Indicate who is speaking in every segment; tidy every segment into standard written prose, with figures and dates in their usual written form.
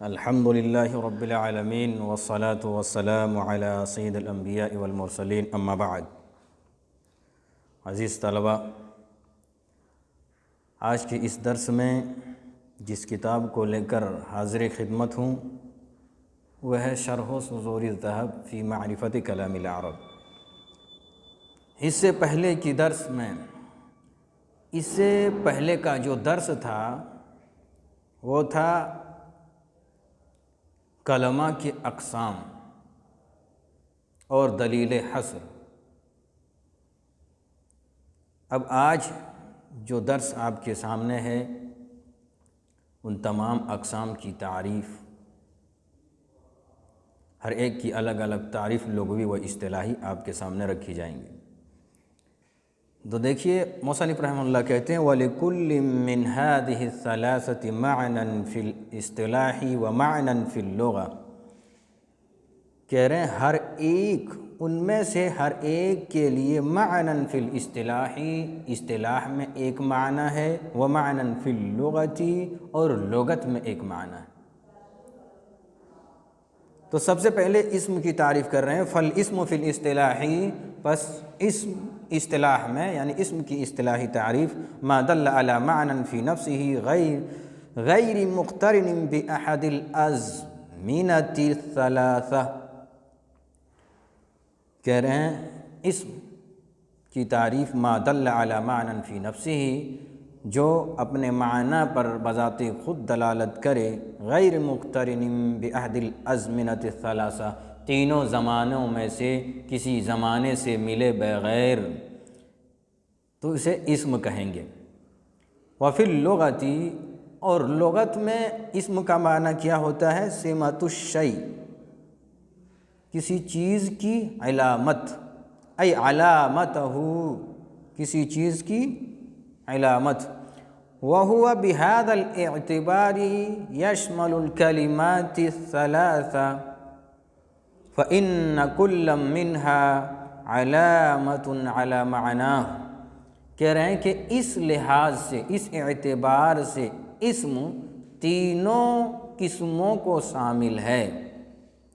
Speaker 1: الحمد للہ رب العالمین والصلاة والسلام علی سید الانبیاء والمرسلین اما بعد۔ عزیز طلبہ، آج کے اس درس میں جس کتاب کو لے کر حاضر خدمت ہوں وہ ہے شرح صدور الذہب فی معرفت کلام العرب۔ اس سے پہلے کا جو درس تھا وہ تھا کلمہ کی اقسام اور دلیل حصر۔ اب آج جو درس آپ کے سامنے ہے ان تمام اقسام کی تعریف، ہر ایک کی الگ الگ تعریف لغوی و اصطلاحی آپ کے سامنے رکھی جائیں گی۔ تو دیکھیے مصنف رحمہ اللہ کہتے ہیں وَلِكُلٍّ مِّنْ هَذِهِ الثَّلَاثَةِ مَعْنًى فِي الْاصْطِلَاحِ وَمَعْنًى فِي اللُّغَةِ، کہہ رہے ہیں ہر ایک ان میں سے ہر ایک کے لیے معنًا فی الاصطلاح، اصطلاح میں ایک معنی ہے، ومعنًا فی اللغة، اور لغت میں ایک معنی ہے۔ تو سب سے پہلے اسم کی تعریف کر رہے ہیں، فالاسم فی الاصطلاح، پس اسم اصطلاح میں یعنی اسم کی اصطلاحی تعریف ما دل علی معنی فی نفسه غیر مقترن باحد الازمنۃ الثلاثہ، کہہ رہے ہیں اسم کی تعریف ما دل علی معنی فی نفسہ، جو اپنے معنی پر بذات خود دلالت کرے، غیر مقترن باحد الازمنۃ الثلاثہ، تینوں زمانوں میں سے کسی زمانے سے ملے بغیر، تو اسے اسم کہیں گے۔ وفی اللغۃ، اور لغت میں اسم کا معنی کیا ہوتا ہے؟ سمۃ الشیء، کسی چیز کی علامت، ای علامتہ، کسی چیز کی علامت۔ وہو بہذا الاعتبار یشمل الکلمات الثلاثہ فإن كل منها علامة على معناه، کہہ رہے ہیں کہ اس لحاظ سے، اس اعتبار سے اسم تینوں قسموں کو شامل ہے۔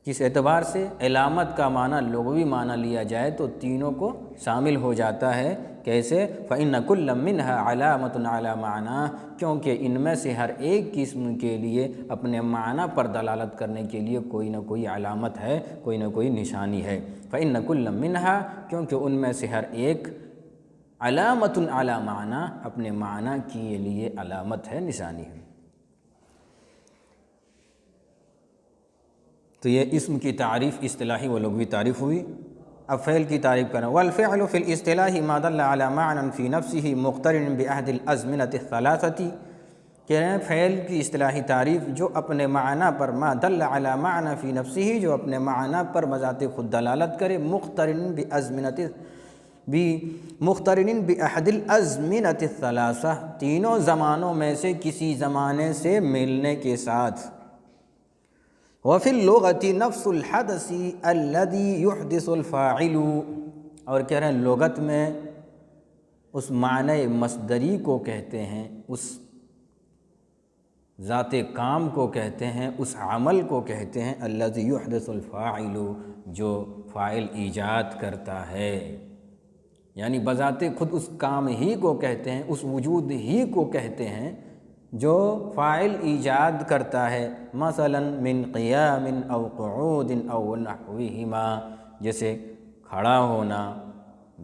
Speaker 1: کس اعتبار سے؟ علامت کا معنی لغوی معنی لیا جائے تو تینوں کو شامل ہو جاتا ہے۔ کیسے؟ فإن كل منها علامة على معناه، کیونکہ ان میں سے ہر ایک قسم کے لیے اپنے معنی پر دلالت کرنے کے لیے کوئی نہ کوئی علامت ہے، کوئی نہ کوئی نشانی ہے۔ فإن كل منها، کیونکہ ان میں سے ہر ایک علامة على معنى، اپنے معنی کے لیے علامت ہے، نشانی ہے۔ تو یہ اسم کی تعریف اصطلاحی و لغوی تعریف ہوئی۔ اب فعل کی تعریف کریں، والفعل فی الاصطلاح ما دل علی معنی فی نفسه مقترن باحد الازمنۃ الثلاثۃ، کہہ رہے ہیں فعل کی اصطلاحی تعریف جو اپنے معنی پر ما دل علی معنی فی نفسه، جو اپنے معنی پر بذات خود دلالت کرے، مقترن باحد الازمنۃ الثلاثہ، تینوں زمانوں میں سے کسی زمانے سے ملنے کے ساتھ۔ وفی اللغۃ نفس الحدث الذی یحدث الفاعل، اور کہہ رہے ہیں لغت میں اس معنی مصدری کو کہتے ہیں، اس ذات کام کو کہتے ہیں، اس عمل کو کہتے ہیں، الذی یحدث الفاعل، جو فاعل ایجاد کرتا ہے، یعنی بذات خود اس کام ہی کو کہتے ہیں، اس وجود ہی کو کہتے ہیں جو فاعل ایجاد کرتا ہے۔ مثلا من قیام او قعود او نحوہما، جیسے کھڑا ہونا،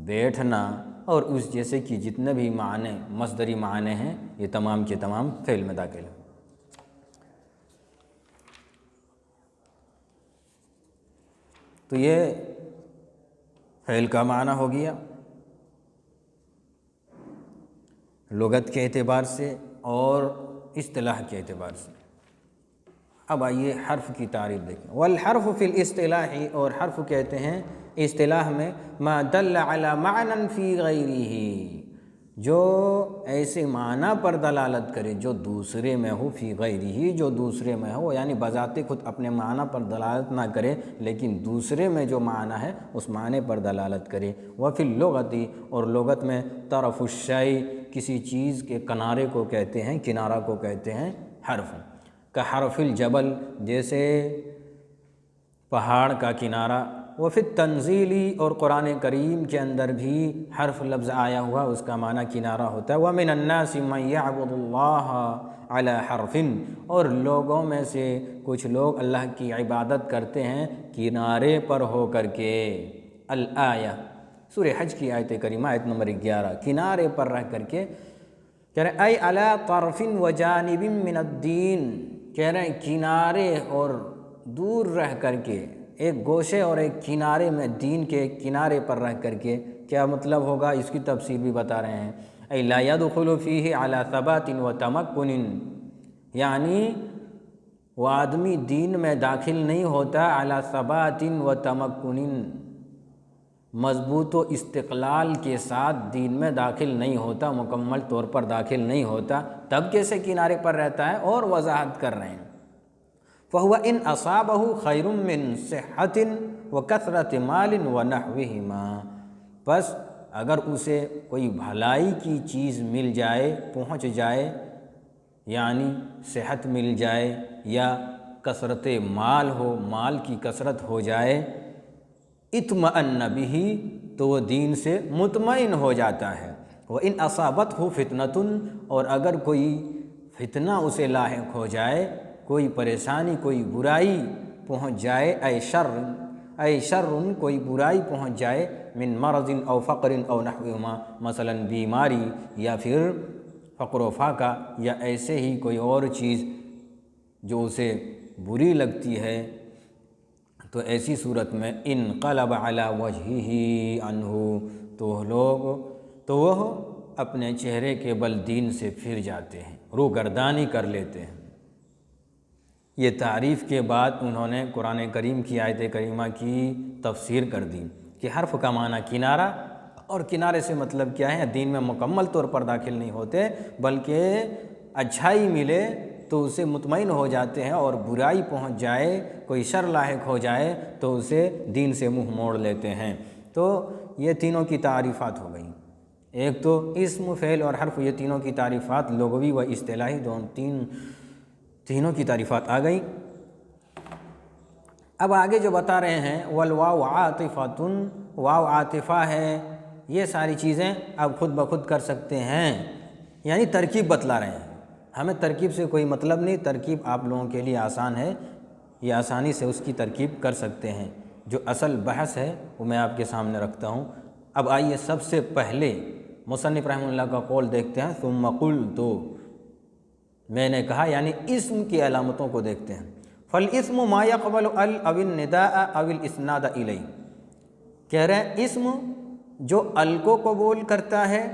Speaker 1: بیٹھنا، اور اس جیسے کہ جتنے بھی معنی مصدری معنی ہیں یہ تمام کے تمام فعل میں داخل ہیں۔ تو یہ فعل کا معنی ہو گیا لغت کے اعتبار سے اور اصطلاح کے اعتبار سے۔ اب آئیے حرف کی تعریف دیکھیں۔ والحرف فی الاصطلاح، اور حرف کہتے ہیں اصطلاح میں ما دل علی معنی فی غیرہ، جو ایسے معنی پر دلالت کرے جو دوسرے میں ہو، فی غیرہ، جو دوسرے میں ہو، یعنی بذات خود اپنے معنی پر دلالت نہ کرے لیکن دوسرے میں جو معنی ہے اس معنی پر دلالت کرے۔ وفی اللغۃ، اور لغت میں طرف الشیء، کسی چیز کے کنارے کو کہتے ہیں، کنارہ کو کہتے ہیں حرف۔ کحرف الجبل، جیسے پہاڑ کا کنارہ، وفی التنزیلی، اور قرآن کریم کے اندر بھی حرف لفظ آیا ہوا اس کا معنی کنارہ ہوتا ہے۔ وَمِنَ النَّاسِ مَن يَعْبُدُ اللَّهَ عَلَى حَرْفٍ، اور لوگوں میں سے کچھ لوگ اللہ کی عبادت کرتے ہیں کنارے پر ہو کر کے۔ الآیہ، سورہ حج کی آیت کریمہ، آیت نمبر 11، کنارے پر رہ کر کے کہہ رہے ہیں اَيْ عَلَى طَرْفٍ وَجَانِبٍ مِّنَ الدِّينِ، کہہ رہے ہیں کنارے اور دور رہ کر کے، ایک گوشے اور ایک کنارے میں، دین کے کنارے پر رہ کر کے کیا مطلب ہوگا، اس کی تفسیر بھی بتا رہے ہیں۔ اَيْ لَا يَدْخُلُ فِيهِ عَلَى ثَبَاتٍ وَتَمَكُّنٍ، یعنی وہ آدمی دین میں داخل نہیں ہوتا عَلَى ثَبَاتٍ وَتَمَكُّنٍ، مضبوط و استقلال کے ساتھ دین میں داخل نہیں ہوتا، مکمل طور پر داخل نہیں ہوتا، تب کیسے کنارے پر رہتا ہے، اور وضاحت کر رہے ہیں۔ فَهُوَ إِنْ أَصَابَهُ خَيْرٌ مِّن صِحَّةٍ وَكَثْرَةِ مَالٍ وَنَحْوِهِمَا، بس اگر اسے کوئی بھلائی کی چیز مل جائے، پہنچ جائے، یعنی صحت مل جائے یا کثرت مال ہو، مال کی کثرت ہو جائے، اطمأن بہ، تو وہ دین سے مطمئن ہو جاتا ہے۔ وَإِنْ أَصَابَتْهُ فِتْنَةٌ، اور اگر کوئی فتنہ اسے لاحق ہو جائے، کوئی پریشانی، کوئی برائی پہنچ جائے، اے شر، کوئی برائی پہنچ جائے، من مرض او فقر او نحوہما، مثلا بیماری یا پھر فقر و فاقہ یا ایسے ہی کوئی اور چیز جو اسے بری لگتی ہے، تو ایسی صورت میں انقلب علی وجہہ عنہ، تو وہ اپنے چہرے کے بل دین سے پھر جاتے ہیں، روگردانی کر لیتے ہیں۔ یہ تعریف کے بعد انہوں نے قرآن کریم کی آیت کریمہ کی تفسیر کر دی کہ حرف کا معنی کنارہ، اور کنارے سے مطلب کیا ہے، دین میں مکمل طور پر داخل نہیں ہوتے، بلکہ اچھائی ملے تو اسے مطمئن ہو جاتے ہیں، اور برائی پہنچ جائے، کوئی شر لاحق ہو جائے تو اسے دین سے منہ موڑ لیتے ہیں۔ تو یہ تینوں کی تعریفات ہو گئیں، ایک تو اسم، فعل اور حرف، یہ تینوں کی تعریفات لغوی و اصطلاحی تینوں کی تعریفات آ گئی۔ اب آگے جو بتا رہے ہیں والواو عاطفۃ، واو عاطفہ ہے، یہ ساری چیزیں اب خود بخود کر سکتے ہیں، یعنی ترکیب بتلا رہے ہیں۔ ہمیں ترکیب سے کوئی مطلب نہیں، ترکیب آپ لوگوں کے لیے آسان ہے، یہ آسانی سے اس کی ترکیب کر سکتے ہیں۔ جو اصل بحث ہے وہ میں آپ کے سامنے رکھتا ہوں۔ اب آئیے سب سے پہلے مصنف رحمہ اللہ کا قول دیکھتے ہیں، ثم قلت، میں نے کہا، یعنی اسم کی علامتوں کو دیکھتے ہیں۔ فالاسم ما يقبل ال او النداء او الاسناد الیہ، کہہ رہے ہیں اسم جو ال کو قبول کرتا ہے،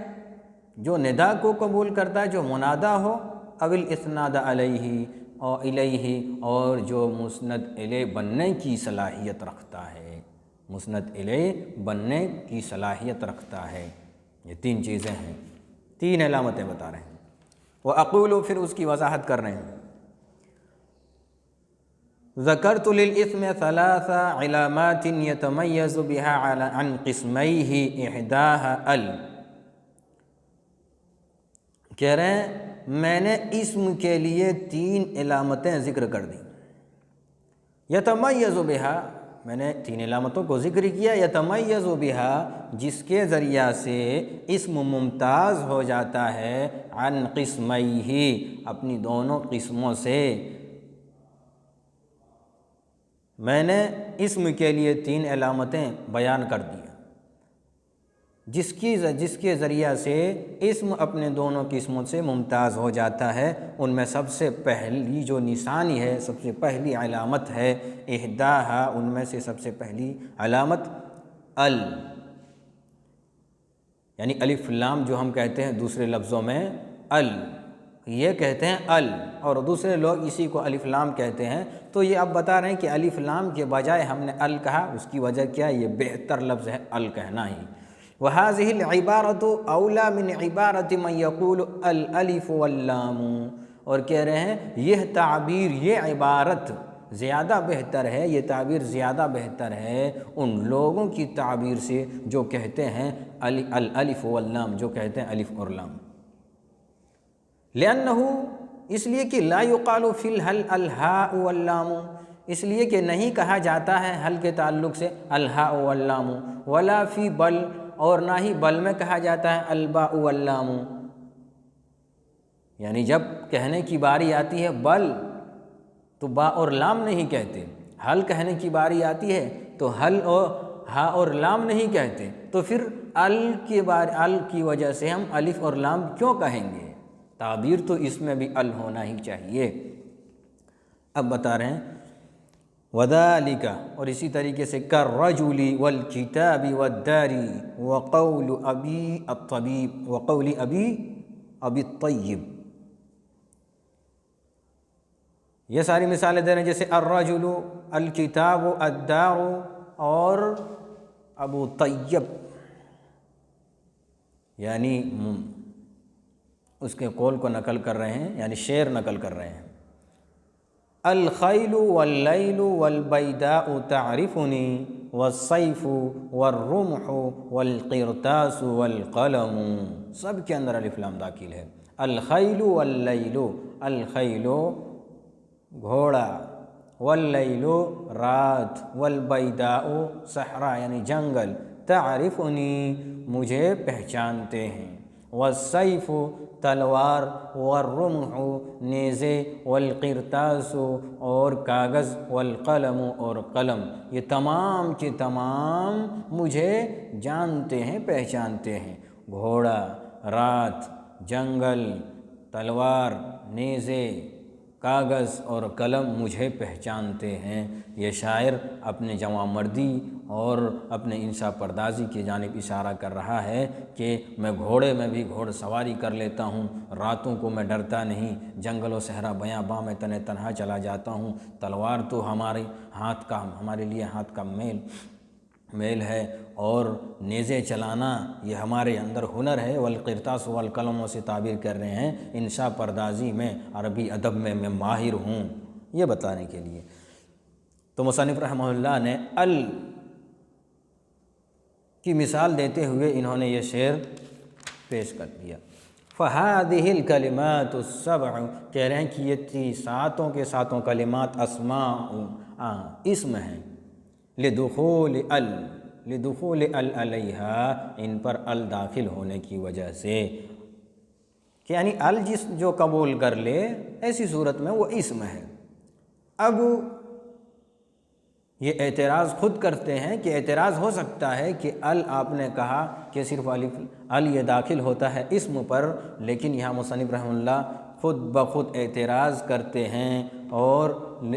Speaker 1: جو ندا کو قبول کرتا ہے، جو منادہ ہو، او الاسناد علیہ اور الیہ، اور جو مسند الیہ بننے کی صلاحیت رکھتا ہے، مسند الیہ بننے کی صلاحیت رکھتا ہے۔ یہ تین چیزیں ہیں، تین علامتیں بتا رہے ہیں۔ وَأَقُولُ، پھر اس کی وضاحت کر رہے ہیں، ذکرت للاسم ثلاث علامات يتميز بها عن قسميه احداها ال، کہہ رہے ہیں میں نے اسم کے لیے تین علامتیں ذکر کر دیں۔ یتمیز بها، میں نے تین علامتوں کو ذکر کیا، یتمیز بها، جس کے ذریعہ سے اسم ممتاز ہو جاتا ہے، عن قسمیہ، اپنی دونوں قسموں سے۔ میں نے اسم کے لیے تین علامتیں بیان کر دی، جس کے ذریعہ سے اسم اپنے دونوں قسموں سے ممتاز ہو جاتا ہے۔ ان میں سب سے پہلی جو نشانی ہے، سب سے پہلی علامت ہے، احداہا، ان میں سے سب سے پہلی علامت ال، یعنی الف لام جو ہم کہتے ہیں دوسرے لفظوں میں ال، یہ کہتے ہیں ال، اور دوسرے لوگ اسی کو الف لام کہتے ہیں۔ تو یہ اب بتا رہے ہیں کہ الف لام کے بجائے ہم نے ال کہا، اس کی وجہ کیا ہے؟ یہ بہتر لفظ ہے ال کہنا ہی۔ وَهَذِهِ الْعِبَارَةُ أَوْلَى مِنْ عِبَارَةِ مَنْ يَقُولُ الْأَلِفُ وَاللَّامُ، اور کہہ رہے ہیں یہ تعبیر، یہ عبارت زیادہ بہتر ہے، یہ تعبیر زیادہ بہتر ہے ان لوگوں کی تعبیر سے جو کہتے ہیں الالف واللام، جو کہتے ہیں الف اور لام۔ لأنه، اس لیے کہ لا یقال فی الحل الہاء واللام، اس لیے کہ نہیں کہا جاتا ہے حل کے تعلق سے الہاء واللام، ولا فی بل، اور نہ ہی بل میں کہا جاتا ہے الباء واللام۔ یعنی جب کہنے کی باری آتی ہے بل تو با اور لام نہیں کہتے، حل کہنے کی باری آتی ہے تو حل اور ہا اور لام نہیں کہتے، تو پھر ال کی وجہ سے ہم الف اور لام کیوں کہیں گے؟ تعبیر تو اس میں بھی ال ہونا ہی چاہیے۔ اب بتا رہے ہیں وَذَلِكَ، اور اسی طریقے سے كَالرَّجُلِ وَالْكِتَابِ وَالدَّارِ وَقَوْلُ أَبِي الطَّبِيبِ وَقَوْلِ أَبِي الطَّيِّبِ، یہ ساری مثالیں دے رہے ہیں، جیسے الرجل، الکتاب، الدار اور ابو طیب، یعنی اس کے قول کو نقل کر رہے ہیں، یعنی شعر نقل کر رہے ہیں۔ الخیل واللیل والبیداء تعرفنی والسیف والرمح والقرطاس والقلم، سب کے اندر الف لام داخل ہے۔ الخیل واللیل، الخیل گھوڑا، واللیل رات، والبیداء صحرا یعنی جنگل، تعرفنی مجھے پہچانتے ہیں، والسیف تلوار، والرمح نیزے، والقرطاس اور کاغذ، والقلم اور قلم، یہ تمام کے تمام مجھے جانتے ہیں، پہچانتے ہیں۔ گھوڑا، رات، جنگل، تلوار، نیزے، کاغذ اور قلم مجھے پہچانتے ہیں۔ یہ شاعر اپنے جوان مردی اور اپنے انشا پردازی کی جانب اشارہ کر رہا ہے کہ میں گھوڑے میں بھی گھوڑ سواری کر لیتا ہوں، راتوں کو میں ڈرتا نہیں، جنگل و صحرا بیاباں میں تنہا چلا جاتا ہوں، تلوار تو ہمارے لیے ہاتھ کا میل ہے، اور نیزے چلانا یہ ہمارے اندر ہنر ہے۔ والقرطاس والقلم سے تعبیر کر رہے ہیں انشا پردازی میں، عربی ادب میں میں ماہر ہوں، یہ بتانے کے لیے۔ تو مصنف رحمہ اللہ نے ال کی مثال دیتے ہوئے انہوں نے یہ شعر پیش کر دیا۔ فَهَذِهِ الْكَلِمَاتُ السَّبْعُ، کہہ رہے ہیں کہ یہ ساتوں کے ساتوں کلمات اسماء اسم ہیں، لدخول ال علیہا، ان پر ال داخل ہونے کی وجہ سے، کہ یعنی ال جو قبول کر لے ایسی صورت میں وہ اسم ہے۔ اب یہ اعتراض خود کرتے ہیں کہ اعتراض ہو سکتا ہے کہ ال آپ نے کہا کہ صرف ال یہ داخل ہوتا ہے اسم پر، لیکن یہاں مصنف رحمہ اللہ خود بخود اعتراض کرتے ہیں اور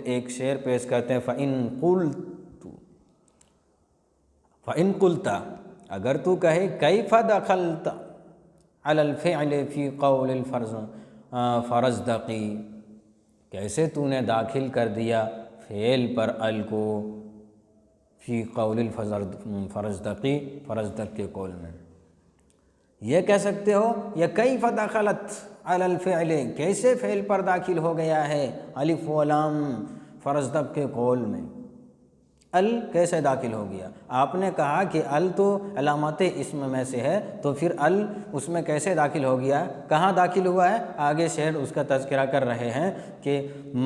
Speaker 1: ایک شعر پیش کرتے ہیں، فَإِن قُلْتَ، اگر تو کہے كَيْفَ دَخَلْتَ عَلَى الْفِعْلِ فِي قَوْلِ الْفَرَزْدَقِ، کیسے تو نے داخل کر دیا فعل پر ال کو فی قول الفرزدقی، فرزدق کے قول میں، یہ کہہ سکتے ہو، یا کیف دخلت علی الفعل، کیسے فعل پر داخل ہو گیا ہے الف و لام فرزدق کے قول میں، ال کیسے داخل ہو گیا؟ آپ نے کہا کہ ال تو علامات اسم میں سے ہے، تو پھر ال اس میں کیسے داخل ہو گیا؟ کہاں داخل ہوا ہے؟ آگے شعر اس کا تذکرہ کر رہے ہیں کہ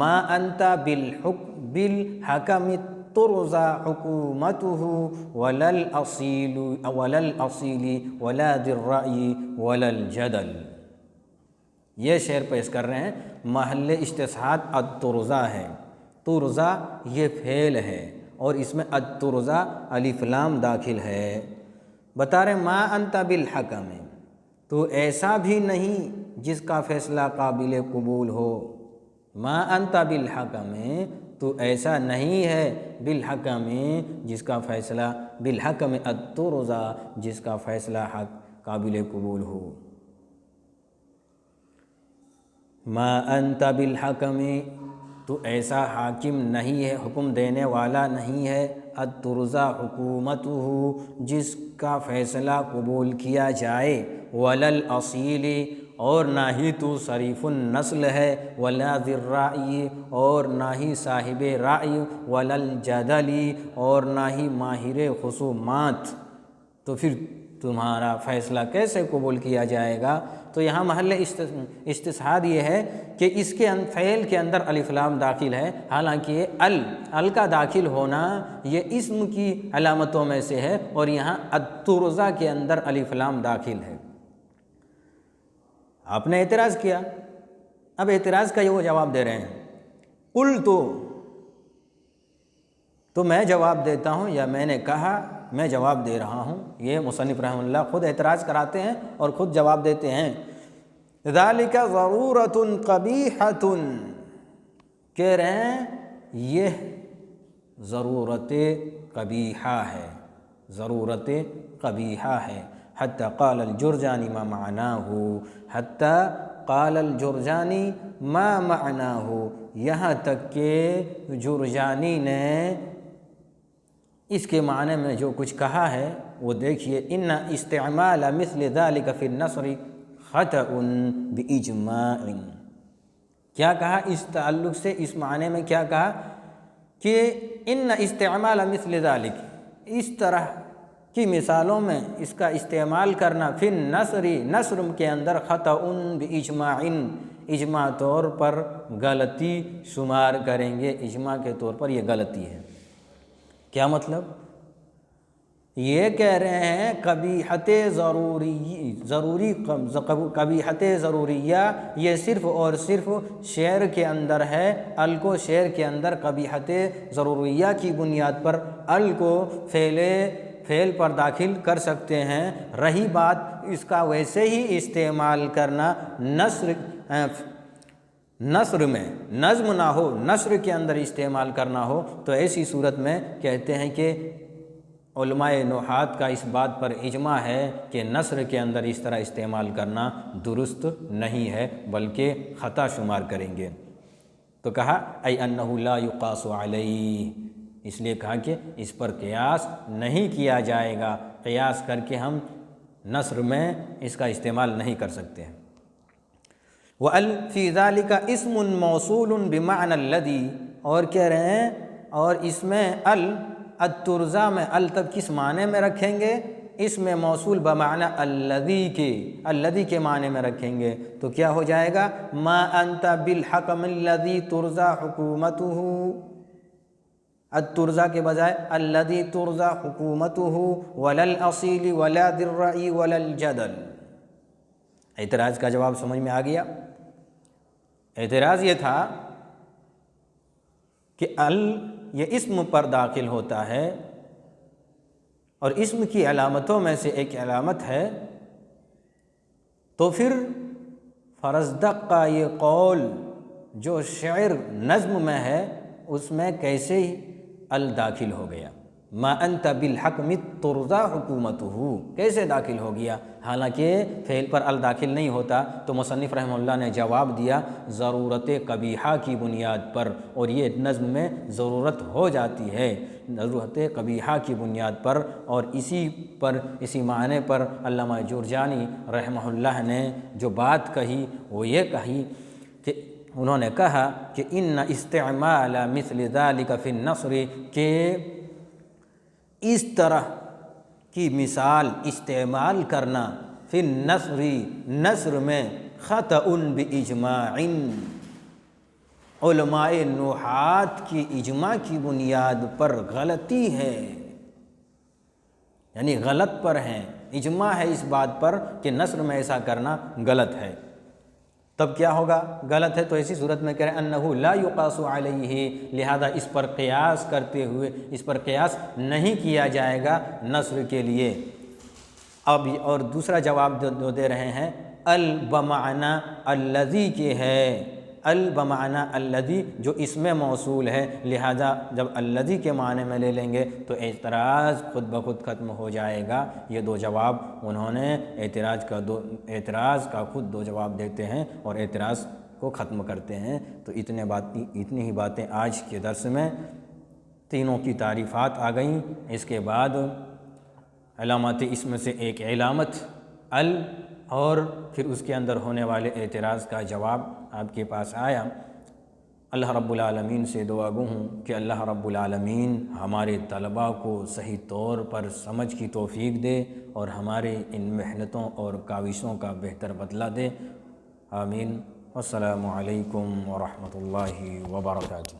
Speaker 1: ما انت بالحکم ترضى حکومته ولا الاصیل ولا ذی الرأی ولا الجدل، یہ شعر پیش کر رہے ہیں۔ محل استشہاد الترضى ہے، ترضى یہ فعل ہے اور اس میں الترضى الف لام داخل ہے۔ بتا رہے ما انت بالحکم، تو ایسا بھی نہیں جس کا فیصلہ قابل قبول ہو، ما انت بالحکم، تو ایسا نہیں ہے بالحکم جس کا فیصلہ، بالحکم الترضى جس کا فیصلہ حق قابل قبول ہو، ما انت بالحکم، تو ایسا حاکم نہیں ہے، حکم دینے والا نہیں ہے، الترضى حکومتہ جس کا فیصلہ قبول کیا جائے، ولا الاصیل اور نہ ہی تو شریف النسل ہے، ولا ذی الرأی اور نہ ہی صاحب رأی، ولا الجدل اور نہ ہی ماہر خصومات، تو پھر تمہارا فیصلہ کیسے قبول کیا جائے گا؟ تو یہاں محل استشہاد یہ ہے کہ اس کے فعل کے اندر الف لام داخل ہے، حالانکہ یہ ال کا داخل ہونا یہ اسم کی علامتوں میں سے ہے، اور یہاں الترزا کے اندر الف لام داخل ہے۔ آپ نے اعتراض کیا، اب اعتراض کا یہ وہ جواب دے رہے ہیں، قلت تو میں جواب دیتا ہوں، یا میں نے کہا، میں جواب دے رہا ہوں۔ یہ مصنف رحمہ اللہ خود اعتراض کراتے ہیں اور خود جواب دیتے ہیں۔ ذالک ضرورۃ قبیحۃ، کہہ رہے ہیں یہ ضرورت قبیحہ ہے، ضرورت قبیحہ ہے۔ حتی قال الجرجانی ما معناہ، حتی قال الجرجانی ما معناہ، یہاں تک کہ جرجانی نے اس کے معنی میں جو کچھ کہا ہے وہ دیکھیے، ان استعمال مثل ذلك فی النصر خطأ باجماع، کیا کہا اس تعلق سے، اس معنی میں کیا کہا کہ ان استعمال مثل ذلك، اس طرح کی مثالوں میں اس کا استعمال کرنا، فی النصر، نثر کے اندر، خطأ باجماع، اجماع طور پر غلطی شمار کریں گے، اجماع کے طور پر یہ غلطی ہے۔ کیا مطلب؟ یہ کہہ رہے ہیں قبیحت قبیحت ضروریہ یہ صرف اور صرف شعر کے اندر ہے، ال کو شعر کے اندر قبیحت ضروریہ کی بنیاد پر ال کو فعل پر داخل کر سکتے ہیں۔ رہی بات اس کا ویسے ہی استعمال کرنا نثر میں، نظم نہ ہو، نثر کے اندر استعمال کرنا ہو، تو ایسی صورت میں کہتے ہیں کہ علماء نحات کا اس بات پر اجماع ہے کہ نثر کے اندر اس طرح استعمال کرنا درست نہیں ہے، بلکہ خطا شمار کریں گے۔ تو کہا ای انہ لا یقاس علیہ، اس لیے کہا کہ اس پر قیاس نہیں کیا جائے گا، قیاس کر کے ہم نثر میں اس کا استعمال نہیں کر سکتے ہیں۔ وَأَلْ فِي ذَلِكَ اسم موصول بمعنى الذي، اور کہہ رہے ہیں اور اس میں الترزا میں ال تب کس معنی میں رکھیں گے؟ اس میں موصول بمعنی الذی کے معنی میں رکھیں گے، تو کیا ہو جائے گا؟ ما انت بالحکم الذی ترزا حکومتہ، الترزا کے بجائے الذی ترزا حکومتہ، ولا الاصیل ولا ذی الرأی ولا الجدل۔ اعتراض کا جواب سمجھ میں آ گیا؟ اعتراض یہ تھا کہ یہ اسم پر داخل ہوتا ہے، اور اسم کی علامتوں میں سے ایک علامت ہے، تو پھر فرزدق کا یہ قول جو شعر نظم میں ہے اس میں کیسے ہی ال داخل ہو گیا؟ ما انت بالحکم ترزا حکومتہ، کیسے داخل ہو گیا؟ حالانکہ فعل پر ال داخل نہیں ہوتا۔ تو مصنف رحمہ اللہ نے جواب دیا ضرورت قبیحہ کی بنیاد پر، اور یہ نظم میں ضرورت ہو جاتی ہے ضرورت قبیحہ کی بنیاد پر، اور اسی معنی پر علامہ جرجانی رحمہ اللہ نے جو بات کہی وہ یہ کہی کہ انہوں نے کہا کہ ان استعمال مثل ذلك فی النثر، کہ اس طرح کی مثال استعمال کرنا فی النثر، نثر میں، خطأ باجماع، علماء نحات کی اجماع کی بنیاد پر غلطی ہے، یعنی غلط پر ہیں، اجماع ہے اس بات پر کہ نثر میں ایسا کرنا غلط ہے۔ تب کیا ہوگا؟ غلط ہے تو ایسی صورت میں کہہ رہے ہیں انہ لا یقاس علیہ، لہذا اس پر قیاس کرتے ہوئے اس پر قیاس نہیں کیا جائے گا نثر کے لیے۔ اب اور دوسرا جواب جو دے رہے ہیں، ال بمعنی الذی کے ہے، ال بمعنی الذی جو اسم موصول ہے، لہذا جب الذی کے معنی میں لے لیں گے تو اعتراض خود بخود ختم ہو جائے گا۔ یہ دو جواب انہوں نے اعتراض کا خود دو جواب دیتے ہیں اور اعتراض کو ختم کرتے ہیں۔ تو اتنی ہی باتیں آج کے درس میں، تینوں کی تعریفات آ گئیں۔ اس کے بعد علامات اسم سے ایک علامت ال، اور پھر اس کے اندر ہونے والے اعتراض کا جواب آپ کے پاس آیا۔ اللہ رب العالمین سے دعا گو ہوں کہ اللہ رب العالمین ہمارے طلباء کو صحیح طور پر سمجھ کی توفیق دے اور ہمارے ان محنتوں اور کاوشوں کا بہتر بدلہ دے۔ آمین۔ السلام علیکم ورحمۃ اللہ وبرکاتہ۔